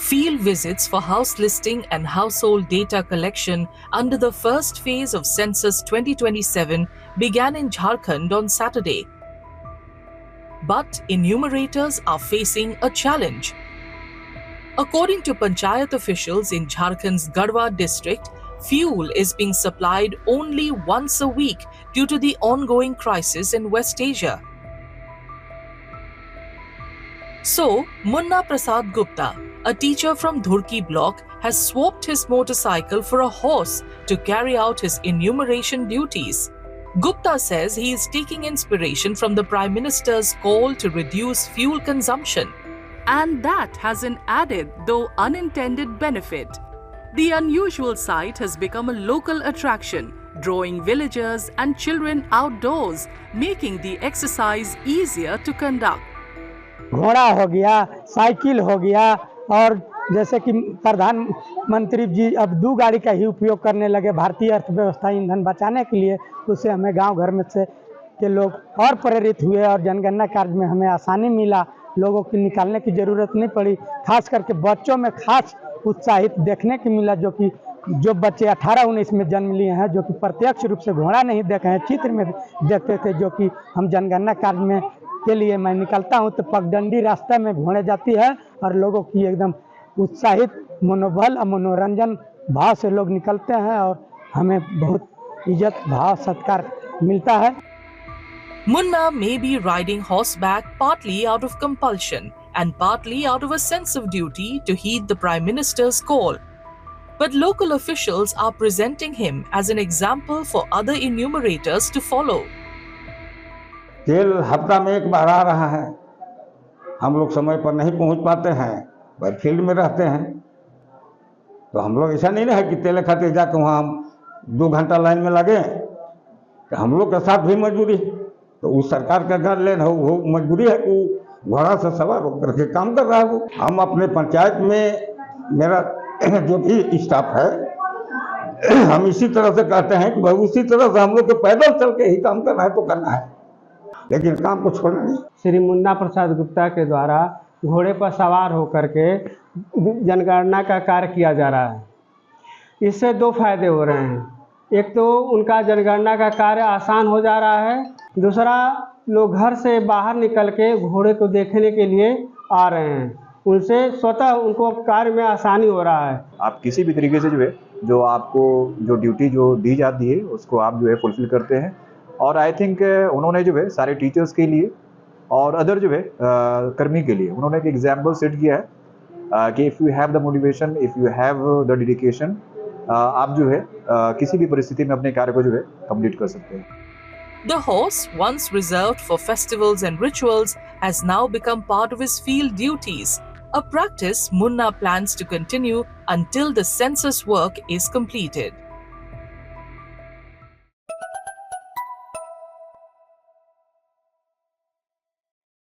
Field visits for house listing and household data collection under the first phase of Census 2027 began in Jharkhand on Saturday. But enumerators are facing a challenge. According to Panchayat officials in Jharkhand's Garhwa district, fuel is being supplied only once a week due to the ongoing crisis in West Asia. So, Munna Prasad Gupta, a teacher from Dhurki block, has swapped his motorcycle for a horse to carry out his enumeration duties. Gupta says he is taking inspiration from the Prime Minister's call to reduce fuel consumption. And that has an added, though unintended, benefit. The unusual sight has become a local attraction, drawing villagers and children outdoors, making the exercise easier to conduct. घोड़ा हो गया, cycle हो गया, और जैसे कि प्रधानमंत्री जी अब 2 गाड़ी का ही उपयोग करने लगे भारतीय अर्थव्यवस्था ईंधन बचाने के लिए, उससे हमें गांव घर में से के लोग और प्रेरित हुए और जनगणना कार्य में हमें आसानी मिला। लोगों की निकालने की ज़रूरत नहीं पड़ी। खास करके बच्चों में खास उत्साहित देखने को मिला, जो बच्चे 18-19 में जन्म लिए हैं, जो कि प्रत्यक्ष रूप से घोड़ा नहीं देखे हैं, चित्र में देखते थे। जो कि हम जनगणना कार्य में के लिए मैं निकलता हूं तो पगडंडी रास्ते में घोड़े जाती है और लोगों की एकदम उत्साहित मनोबल और मनोरंजन भाव से लोग निकलते हैं और हमें बहुत इज्जत भाव सत्कार मिलता है। Munna may be riding horseback partly out of compulsion and partly out of a sense of duty to heed the Prime Minister's call. But local officials are presenting him as an example for other enumerators to follow. तेल हफ्ता में एक बार आ रहा है, हम लोग समय पर नहीं पहुंच पाते हैं, भाई फील्ड में रहते हैं, तो हम लोग ऐसा नहीं है कि तेल खाते जाकर वहाँ हम 2 घंटा लाइन में लगे, तो हम लोग के साथ भी मजबूरी, तो उस सरकार का घर लेना हो वो मजबूरी है कि घोड़ा से सवार होकर के काम कर रहा है वो। हम अपने पंचायत में मेरा जो भी स्टाफ है, हम इसी तरह से कहते हैं कि भाई उसी तरह से हम लोग को पैदल चल के ही काम करना है तो करना है, लेकिन काम को छोड़ना नहीं। श्री मुन्ना प्रसाद गुप्ता के द्वारा घोड़े पर सवार होकर के जनगणना का कार्य किया जा रहा है। इससे 2 फायदे हो रहे हैं। एक तो उनका जनगणना का कार्य आसान हो जा रहा है, दूसरा लोग घर से बाहर निकल के घोड़े को देखने के लिए आ रहे हैं, उनसे स्वतः उनको कार्य में आसानी हो रहा है। आप किसी भी तरीके से जो है जो आपको जो ड्यूटी जो दी जाती है उसको आप जो है फुलफिल करते हैं। और आई थिंक उन्होंने जो है सारे टीचर्स के लिए और अदर जो है कर्मी के लिए उन्होंने एक एग्जाम्पल सेट किया है कि if you have the motivation, if you have the dedication, आप जो है किसी भी परिस्थिति में अपने कार्य को जो है कंप्लीट कर सकते हैं। The horse, once reserved for festivals and rituals, has now become part of his field duties, a practice Munna plans to continue until the census work is completed.